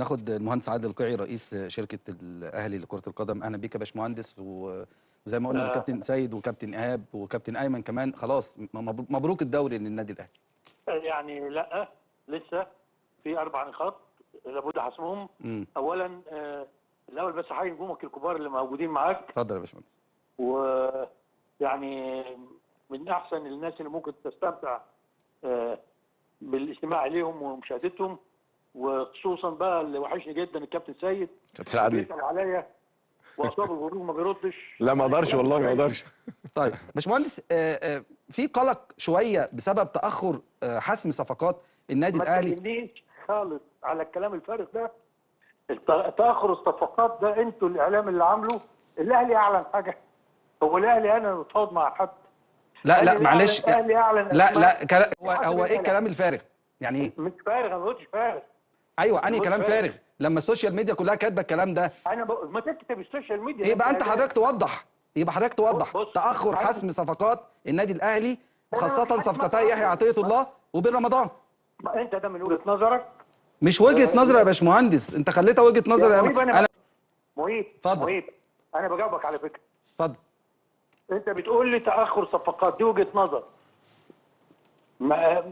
اخد المهندس عادل القيعي رئيس شركه الاهلي لكره القدم. اهلا بيك يا باشمهندس. وزي ما قلنا لكابتن سيد وكابتن ايهاب وكابتن ايمن كمان، خلاص مبروك الدوري للنادي الاهلي. يعني لا، لسه في 4 نقاط لابد حسمهم. اولا الاول بس حاجه نجومك الكبار اللي موجودين معاك. اتفضل يا باشمهندس. ويعني من احسن الناس اللي ممكن تستمتع بالاستماع اليهم ومشاهدتهم، وخصوصا بقى اللي وحشني جدا الكابتن سيد. كابتن عادل بيسال عليا واصاب الغرور ما بيردش. لا ما اقدرش والله ما اقدرش. طيب باشمهندس، في قلق شويه بسبب تاخر حسم صفقات النادي الاهلي. ما تكلمنيش خالص على الكلام الفارغ ده. تاخر الصفقات ده انتوا الاعلام اللي عامله. الاهلي اعلن حاجه؟ هو الاهلي انا متفاوض مع حد؟ لا معلش، الاهلي اعلن لا هو ايه الكلام الفارغ؟ يعني ايه؟ مش فارغ، انا ما قلتش فارغ. ايوه انهي كلام فارغ؟ لما السوشيال ميديا كلها كاتبه الكلام ده. انا ما تكتب السوشيال ميديا. يبقى انت حضرتك توضح، تاخر حسم صفقات النادي الاهلي، وخاصه صفقتي يحيى عطيه الله وبن رمضان. ما انت ده من وجهه نظرك. مش وجهه نظر يا باشمهندس، انت خليتها وجهه نظر. انا مهيب اتفضل. مهيب، انا بجاوبك على فكره. اتفضل. انت بتقول لي تاخر صفقات، دي وجهه نظر.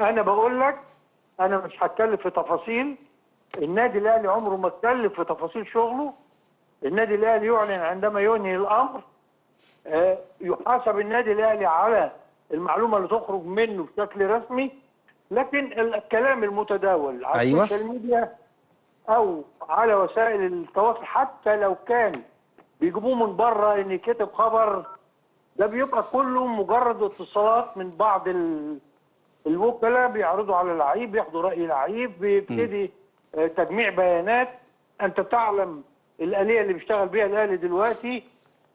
انا بقول لك انا مش هتكلم في تفاصيل. النادي الاهلي عمره ما اتكلم في تفاصيل شغله. النادي الاهلي يعلن عندما ينهي الامر. يحاسب النادي الاهلي على المعلومه اللي تخرج منه بشكل رسمي. لكن الكلام المتداول على السوشيال ميديا او على وسائل التواصل، حتى لو كان بيجيبوه من بره ان كتب خبر، ده بيبقى كله مجرد اتصالات من بعض الوكلاء بيعرضوا على لعيب، بياخدوا راي لعيب، بيبتدي تجميع بيانات. انت تعلم الاليه اللي بيشتغل بيها الاهلي دلوقتي.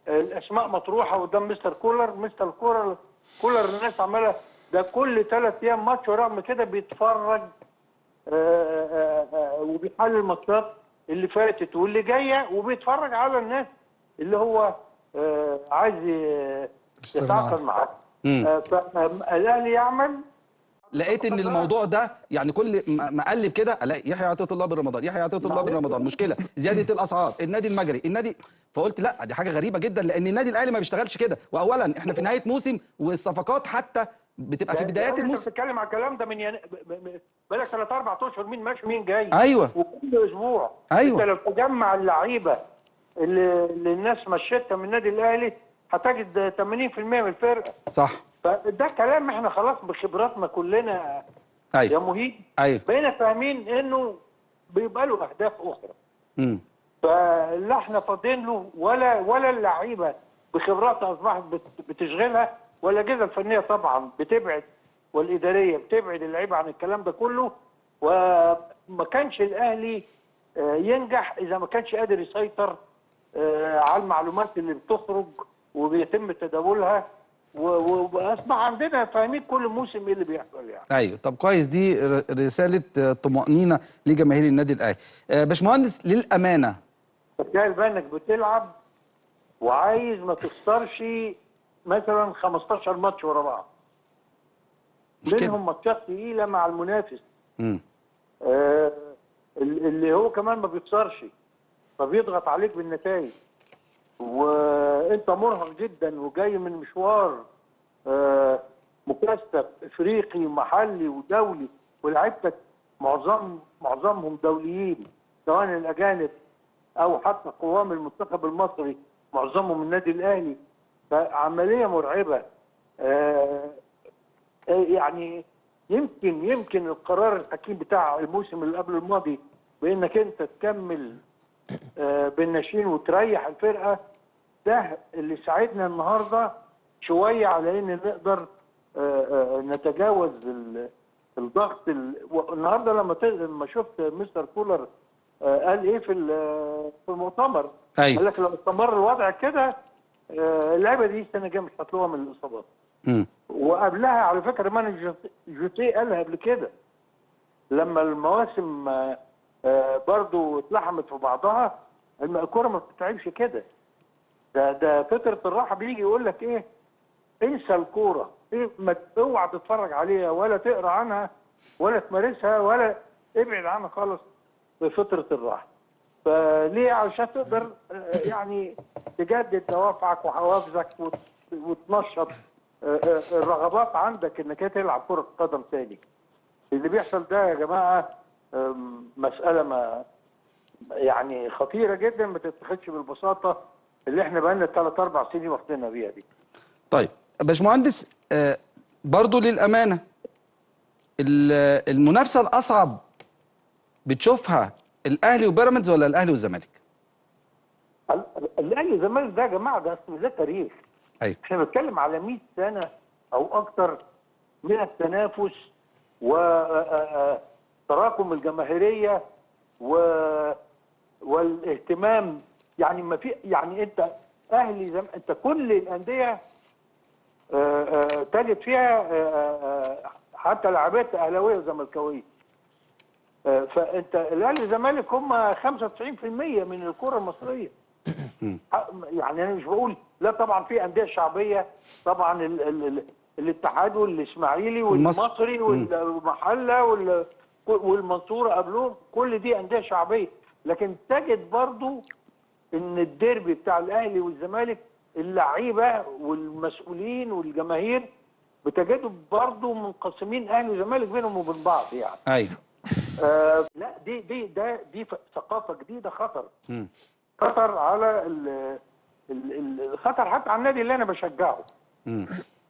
الاسماء مطروحه قدام مستر كولر. الناس عماله ده كل 3 ايام ماتش، ورغم كده بيتفرج وبيحلل الماتشات اللي فاتت واللي جايه، وبيتفرج على الناس اللي هو عايز يتعاقد معاه. فالاهلي يعمل. لقيت ان الموضوع ده يعني كل ما اقلب كده الاقي يحيى عطيه الله بن رمضان، يحيى عطيه الله بن رمضان، مشكله زياده الاسعار، النادي المجري، النادي. فقلت لا، دي حاجه غريبه جدا، لان النادي الاهلي ما بيشتغلش كده. واولا احنا في نهايه موسم، والصفقات حتى بتبقى في بدايات الموسم. انت بتتكلم على الكلام ده من بقالك 3-4 اشهر، مين ماشي مين جاي. ايوه. وكل اسبوع. ايوه. انت لو تجمع اللعيبه اللي الناس مشيتها من النادي الاهلي هتجد 80% من الفرقه. صح. فده كلام احنا خلاص بخبراتنا كلنا. أيوة. يا مهيب. ايوه. بقينا فاهمين انه بيبقى له اهداف اخرى. فلا احنا فاضيين له ولا اللعيبه بخبراتها اصبحت بتشغلها، ولا الاجهزه الفنيه طبعا بتبعد، والاداريه بتبعد اللعيبه عن الكلام ده كله. وما كانش الاهلي ينجح اذا ما كانش قادر يسيطر على المعلومات اللي بتخرج وبيتم تداولها. واصبح عندنا فاهمين كل موسم ايه اللي بيحصل يعني. ايوه. طب كويس، دي رساله طمانينه لجماهير النادي الاهلي. باشمهندس، للامانه تخيل بقى انك بتلعب وعايز ما تخسرش مثلا 15 ماتش ورا بعض، منهم ماتشات تقيله مع المنافس اللي هو كمان ما بيخسرش، فبيضغط عليك بالنتائج، وانت مرهق جدا وجاي من مشوار مكثف افريقي ومحلي ودولي، ولاعيبتك معظمهم دوليين، سواء الاجانب او حتى قوام المنتخب المصري معظمهم من النادي الاهلي. فعمليه مرعبه. يعني يمكن القرار الحكيم بتاع الموسم اللي قبل الماضي بانك انت تكمل بالناشئين وتريح الفرقه، ده اللي ساعدنا النهارده شويه على ان نقدر نتجاوز الضغط. النهارده لما شفت مستر كولر قال ايه في المؤتمر. أيوة. قال لك لو استمر الوضع كده اللعبه دي السنه الجايه مش هتطلعوا من الاصابات. وقبلها على فكره مان جوتيه قالها قبل كده لما المواسم برضو اتلحمت في بعضها. الكوره ما بتتعبش كده. ده فتره الراحه بيجي يقول لك ايه، انسى الكوره، ما اوعى تتفرج عليها ولا تقرا عنها ولا تمارسها ولا ابعد عنها خالص. في فتره الراحه. فليه؟ عشان تقدر يعني تجدد دوافعك وحوافزك وتنشط الرغبات عندك انك تلعب كره قدم تاني. اللي بيحصل ده يا جماعه مساله ما يعني خطيره جدا، ما تتخذش بالبساطه اللي احنا بقالنا 3-4 سنين واخدينها بيها دي. طيب يا باشمهندس، برضو للامانه المنافسه الاصعب بتشوفها الاهلي وبيراميدز ولا الاهلي والزمالك؟ الاهلي والزمالك ده يا جماعه ده تاريخ. ايوه. احنا بنتكلم على 100 سنه او اكثر من التنافس وتراكم الجماهيريه والاهتمام. يعني ما في يعني انت اهلي انت كل الانديه تجد فيها حتى لعبات اهلاويه وزملكاويه. فانت الاهلي والزمالك هم 95% من الكره المصريه. يعني انا مش بقول لا، طبعا في انديه شعبيه، طبعا الاتحاد والاسماعيلي والمصري والمحله والمنصوره قبلهم، كل دي انديه شعبيه. لكن تجد برضو ان الديربي بتاع الاهلي والزمالك اللعيبه والمسؤولين والجماهير بتجدوا برضو منقسمين، اهلي وزمالك بينهم وبين بعض يعني. ايوه. لا دي ثقافه جديده خطر. خطر على الخطر حتى على النادي اللي انا بشجعه.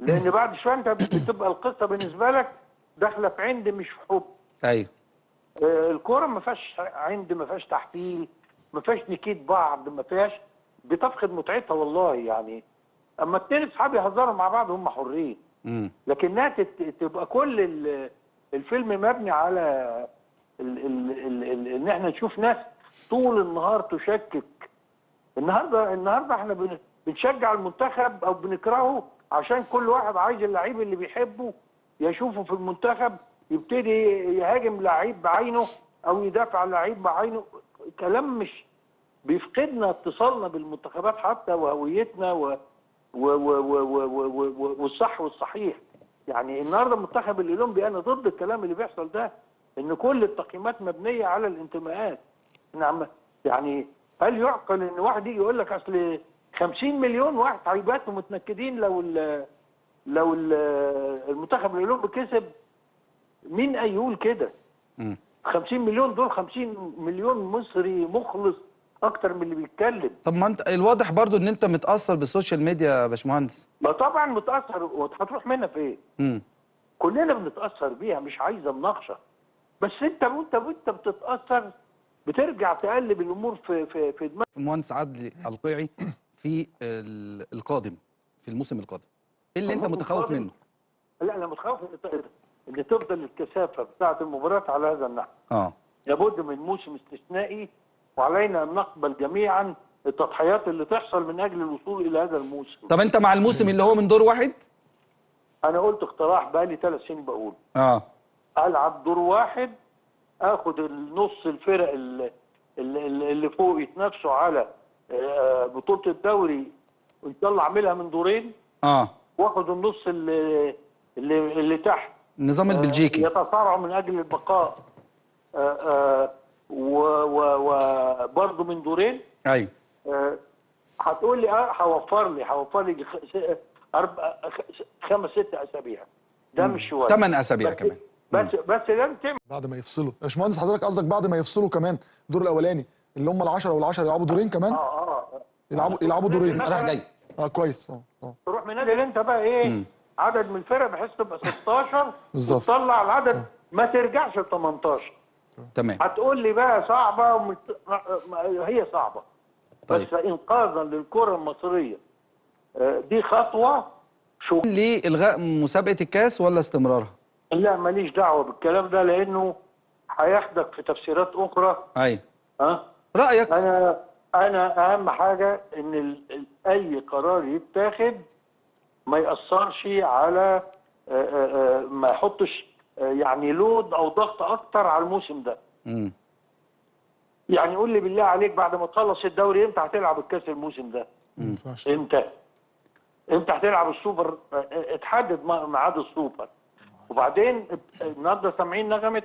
لان بعد شويه انت بتبقى القصه بالنسبه لك داخله في عند مش في حب. ايوه. الكوره ما فيهاش عند، ما فيهاش تحفيل، ما فيهاش نكيد بعض، ما فيهاش، بتفقد متعتها والله. يعني اما اتنين اصحاب يهزروا مع بعض هم حرين. لكنها تبقى كل الفيلم مبني على ان احنا نشوف ناس طول النهار تشكك. النهارده احنا بنشجع المنتخب او بنكرهه عشان كل واحد عايز اللعيب اللي بيحبه يشوفه في المنتخب، يبتدي يهاجم لعيب بعينه او يدافع عن لعيب بعينه. كلام مش بيفقدنا اتصالنا بالمنتخبات حتى وهويتنا والصح والصحيح. يعني النهارده المنتخب الاولمبي انا ضد الكلام اللي بيحصل ده، ان كل التقييمات مبنيه على الانتماءات. نعم. يعني هل يعقل ان واحد يجي يقول لك اصل 50 مليون واحد هيباتوا متنكدين لو المنتخب الاولمبي كسب؟ مين يقول كده؟ 50 مليون دول 50 مليون مصري مخلص اكتر من اللي بيتكلم. طب ما انت الواضح برضو ان انت متاثر بالسوشيال ميديا يا باشمهندس. ما طبعا متاثر، وهتروح منها في ايه؟ كلنا بنتاثر بيها، مش عايزه مناقشه. بس انت بتتاثر، بترجع تقلب الامور في دماغك. المهندس عدلي القيعي في القادم، في الموسم القادم، ايه اللي انت متخوف منه؟ لا انا متخوف ان تفضل الكثافه بتاعه المباريات على هذا النحو. لابد من موسم استثنائي، وعلينا ان نقبل جميعا التضحيات اللي تحصل من اجل الوصول الى هذا الموسم. طب انت مع الموسم اللي هو من دور واحد؟ انا قلت اقتراح بقالي 3 سنين بقول العب دور واحد، اخد النص الفرق اللي فوق يتنافسوا على بطوله الدوري وان شاء الله اعملها من دورين. واخد النص اللي تحت النظام البلجيكي يتصارعوا من اجل البقاء وبرضه من دورين. ايوه. هتقول لي هوفر لي 5-6 اسابيع. ده مش شويه، 8 اسابيع كمان. بس لازم تعمل بعد ما يفصلوا يا باشمهندس. حضرتك قصدك بعد ما يفصلوا كمان الدور الاولاني اللي هم ال10 وال10 يلعبوا دورين كمان؟ يلعبوا دورين رايح جاي. كويس. تروح من اللي انت بقى ايه عدد من الفرق بحيث تبقى 16 بالظبط، وتطلع العدد ما ترجعش ل 18. تمام. هتقول لي بقى صعبه هي صعبه. طيب. بس انقاذا للكره المصريه دي خطوه. ليه الغاء مسابقه الكاس ولا استمرارها؟ لا ماليش دعوه بالكلام ده، لانه هياخدك في تفسيرات اخرى. ايوه. رايك؟ انا اهم حاجه ان اي قرار يتاخد ما ياثرش على ما يحطش يعني لود او ضغط اكتر على الموسم ده. يعني قول لي بالله عليك بعد ما تخلص الدوري امتى هتلعب الكاس الموسم ده؟ امتى هتلعب السوبر؟ اتحدد ميعاد السوبر. وبعدين النهارده سامعين نغمه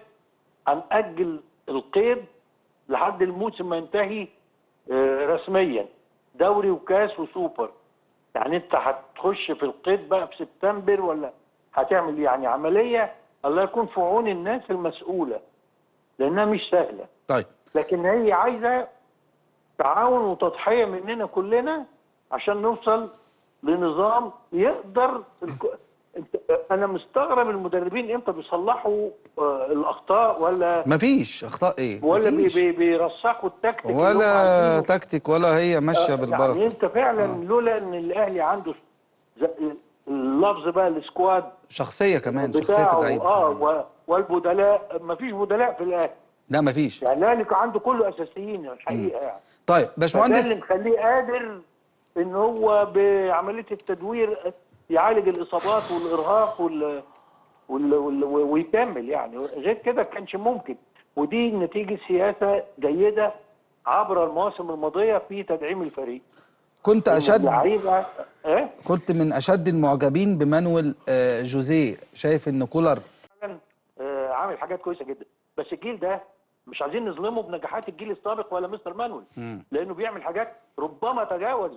هنأجل القيد لحد الموسم ما ينتهي رسميا، دوري وكاس وسوبر. يعني انت هتخش في القيد بقى في سبتمبر ولا هتعمل إيه؟ يعني عمليه الله يكون في عون الناس المسؤوله، لانها مش سهله. طيب لكن هي عايزه تعاون وتضحيه مننا كلنا عشان نوصل لنظام يقدر انا مستغرب المدربين امتى بيصلحوا الاخطاء، مفيش اخطاء ايه؟ ولا مفيش بيرسخوا التكتيك اللي هم ولا عايزينه. تكتيك ولا هي ماشيه بالبركه. يعني انت فعلا لولا ان الاهلي عنده اللفظ بقى السكواد شخصيه كمان، شخصيه بتاعه اللعيبه. والبدلاء، مفيش بدلاء في الاهلي. لا مفيش. يعني الاهلي كان عنده كله اساسيين الحقيقه يعني. طيب فده باشمهندس، اللي مخليه قادر ان هو بعمليه التدوير يعالج الاصابات والارهاق ويكمل. يعني غير كده كانش ممكن، ودي نتيجه سياسه جيده عبر المواسم الماضيه في تدعيم الفريق. كنت إن اشد اللعيبه كنت من اشد المعجبين بمانويل جوزيه. شايف ان كولر فعلا عامل حاجات كويسه جدا، بس الجيل ده مش عايزين نظلمه بنجاحات الجيل السابق ولا مستر مانويل، لانه بيعمل حاجات ربما تجاوز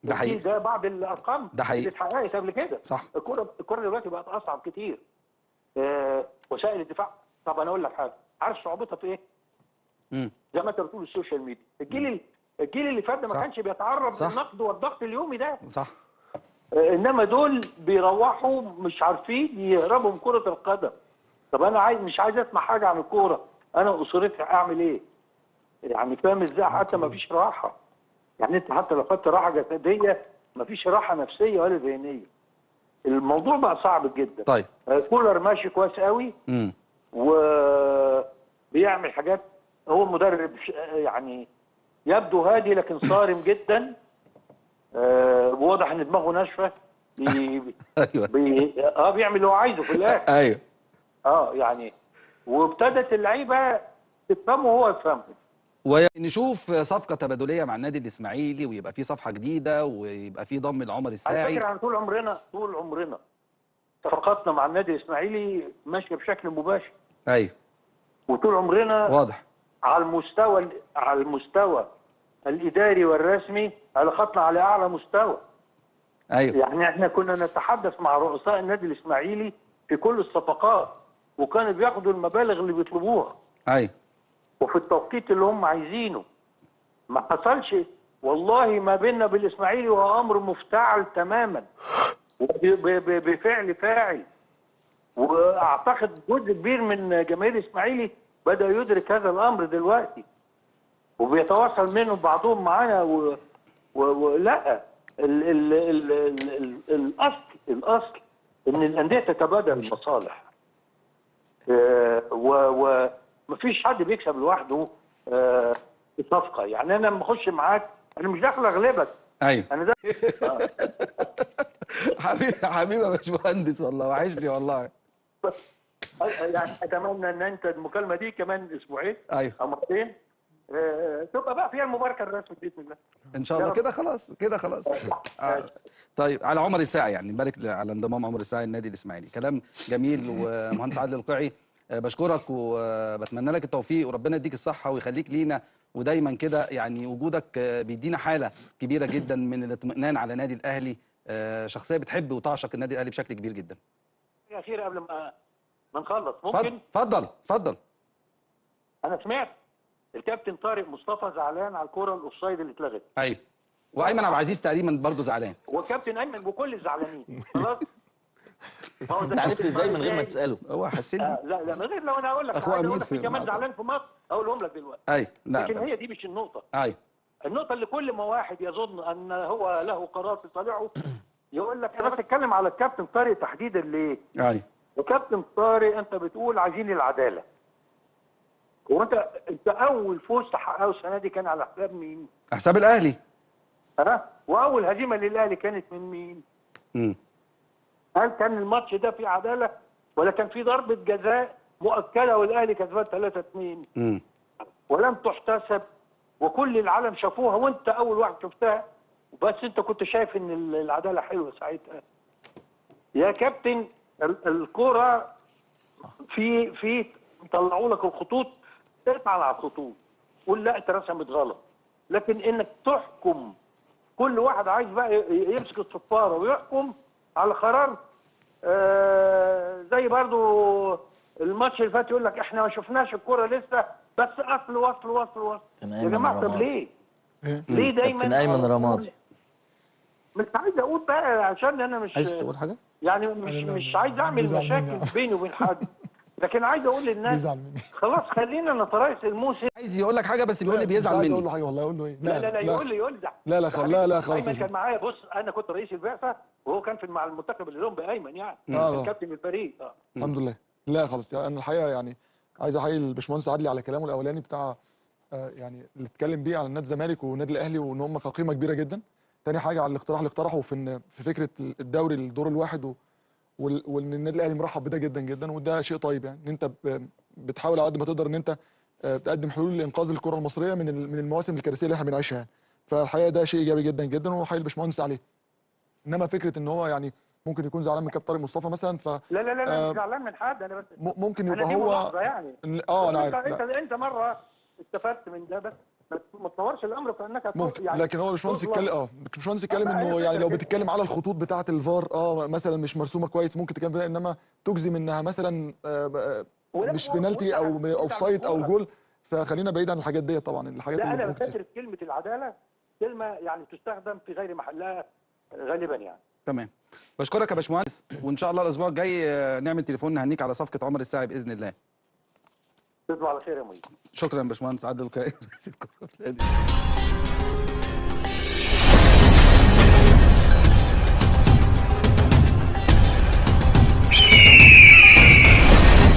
ده حقيقي. الجيل ده بعض الارقام ده حقيقي. اللي اتحققت قبل كده. صح. الكره دلوقتي بقت اصعب كتير. وسائل الدفاع، طب انا اقول لك حاجه، عارف صعوبتها في ايه؟ زي ما انت بتقول السوشيال ميديا. الجيل اللي فات ده ما كانش بيتعرض للنقد والضغط اليومي ده. صح. انما دول بيروحوا مش عارفين يهربوا من كره القدم. طب انا مش عايز اسمع حاجه عن الكوره، انا واسرتي اعمل ايه؟ يعني فاهم ازاي؟ حتى ما فيش راحه. يعني انت حتى لو خدت راحه جسديه ما فيش راحه نفسيه ولا ذهنيه. الموضوع بقى صعب جدا. طيب كولر ماشي كويس قوي وبيعمل حاجات. هو مدرب يعني يبدو هادي لكن صارم جدا. واضح ان دماغه ناشفه. ايوه بيعمل اللي هو عايزه في الاخر. ايوه يعني وابتدت اللعيبه تفهمه وهو يفهمه. ونشوف صفقه تبادليه مع النادي الاسماعيلي، ويبقى في صفحه جديده، ويبقى في ضم لعمر على الساعي. فكره احنا طول عمرنا صفقاتنا مع النادي الاسماعيلي ماشيه بشكل مباشر. ايوه وطول عمرنا واضح على المستوى الاداري والرسمي علاقاتنا على اعلى مستوى. ايوه يعني احنا كنا نتحدث مع رؤساء النادي الاسماعيلي في كل الصفقات، وكانوا بياخدوا المبالغ اللي بيطلبوها. ايوه وفي التوقيت اللي هم عايزينه. ما حصلش والله ما بيننا بالاسماعيلي، وهو امر مفتعل تماما بفعل فاعل. واعتقد جزء كبير من جماهير الاسماعيلي بدا يدرك هذا الامر دلوقتي، وبيتواصل منهم بعضهم معانا ولا الاصل ان الانديه تتبادل المصالح. ومفيش حد بيكسب لوحده في صفقه. يعني انا لما اخش معاك انا مش داخل اغلبك. ايوه انا ده حبيبي يا باشمهندس، والله وحشني والله. يعني اتمنى ان انت المكالمه دي كمان اسبوعين ايوه او مرتين تبقى بقى فيها المباركه الرسمي باذن الله. ان شاء الله. كده خلاص كده خلاص. طيب على عمر الساعي، يعني نبارك على انضمام عمر الساعي النادي الاسماعيلي. كلام جميل. ومهندس عادل القيعي بشكرك وبتمنى لك التوفيق، وربنا يديك الصحه ويخليك لينا، ودايما كده يعني وجودك بيدينا حاله كبيره جدا من الاطمئنان على نادي الاهلي. شخصيه بتحب وتعشق النادي الاهلي بشكل كبير جدا. اخيره قبل ما نخلص ممكن؟ اتفضل. انا سمعت الكابتن طارق مصطفى زعلان على الكوره الاوفسايد اللي اتلغت. ايوه. وايمن عبد العزيز تقريبا برضه زعلان. وكابتن ايمن وكل الزعلانين خلاص. انت عرفت ازاي من غير ما تساله؟ هو حسني. لا من غير لو انا اقول لك اخوه امين في كمان زعلان في مصر اقولهم لك دلوقتي. ايوه لكن هي دي مش النقطه. ايوه النقطه اللي كل ما واحد يظن ان هو له قرار في صالحه يقول لك. انا بتكلم على الكابتن طارق تحديدا ليه؟ ايوه وكابتن طارق انت بتقول عايزين العداله. هو انت اول فوز تحققه السنه دي كان على حساب مين؟ حساب الاهلي. واول هزيمه للاهلي كانت من مين؟ هل كان الماتش ده فيه عداله ولا كان فيه ضربه جزاء مؤكده والاهلي كسبان 3-2 ولم تحتسب وكل العالم شافوها وانت اول واحد شفتها، بس انت كنت شايف ان العداله حلوه ساعتها. يا كابتن الكوره في طلعوا لك الخطوط، اطلع على الخطوط. قول لا اترسمت غلط. لكن انك تحكم، كل واحد عايز بقى يمسك الصفاره ويحكم على قرار. زي برضو الماتش اللي فات يقول لك احنا ما شفناش الكوره لسه، بس وصل. يا جماعه طب ليه؟ ليه دايما كابتن ايمن رمادي. مش عايز اقول بقى عشان انا مش عايز تقول حاجه؟ يعني مش عايز اعمل بيزعل مني مشاكل بيني وبين حد، لكن عايز اقول للناس بيزعل مني. خلاص خلينا نتريث الموسم. عايز يقول لك حاجه بس بيقول لي مش بيزعل عايز اقول له مني. حاجه والله، اقول له ايه؟ لا يقول لي ده. لا خلاص ايمن كان معايا. بص انا كنت رئيس البعثه وهو كان مع المنتخب الاولمبي ايمن يعني كان كابتن الفريق. الحمد لله. لا خلاص يعني انا الحقيقه يعني عايز احيي الباشمهندس عدلي على كلامه الاولاني بتاع يعني اللي اتكلم بيه على النادي الزمالك والنادي الاهلي وان هم كقيمه كبيره جدا. تاني حاجه على الاقتراح اللي اقترحه في فكره الدوري الدور الواحد وان النادي الاهلي مرحب بده جدا جدا، وده شيء طيب يعني ان انت بتحاول على قد ما تقدر ان انت تقدم حلول لانقاذ الكره المصريه من المواسم الكارثيه اللي احنا بنعيشها يعني. فالحقيقه ده شيء ايجابي جدا جدا وحيي الباشمهندس عليه. انما فكره ان هو يعني ممكن يكون زعلان من كابتن طارق مصطفى مثلا لا مش زعلان من حد انا، بس ممكن يبقى أنا دي هو ملاحظة يعني. انا عارف. انت مره استفدت من ده، بس ما تصورش الامر في انك ممكن يعني لكن هو الباشمهندس اتكلم الباشمهندس اتكلم انه يعني لو بتتكلم على الخطوط بتاعه الفار مثلا مش مرسومه كويس ممكن تتكلم فيها، انما تجزم انها مثلا مش بنالتي او اوف سايد او جول، فخلينا بعيد عن الحاجات دي طبعا. الحاجات لا اللي انا ممكن فاكر كلمه العداله كلمه يعني تستخدم في غير محلها غالبا يعني. تمام. بشكرك يا باشمهندس، وان شاء الله الاسبوع الجاي نعمل تليفون نهنيك على صفقه عمر الساعي باذن الله. تصبحوا على خير يا مهندس. شكرا يا باشمهندس عادل القائد رئيس الكره.